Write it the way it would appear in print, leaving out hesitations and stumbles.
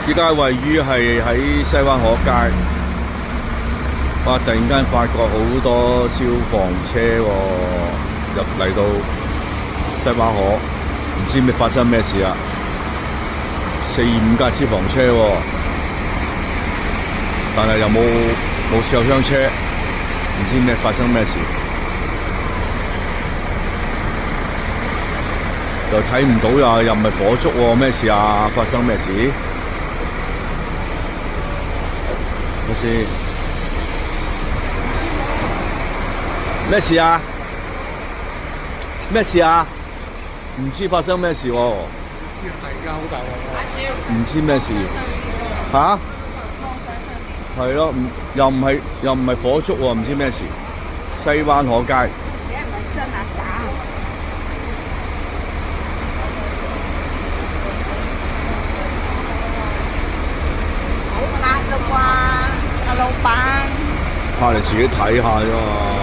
依家位於係喺西灣河街，哇！突然間發覺好多消防車入嚟到西灣河，唔知咩發生咩事啊！4、5架消防車喎，但係又冇受傷車，唔知咩發生咩事，又睇唔到又唔係火燭喎，咩事啊？發生咩事？咩事啊？咩事啊？唔知發生咩事喎？而家好大鑊喎！唔知咩事嚇？係咯，又唔係火燭喎，唔知咩事。西灣河街。你係咪真啊假啊？好拍啦啩，阿老闆。拍嚟自己睇下啫嘛。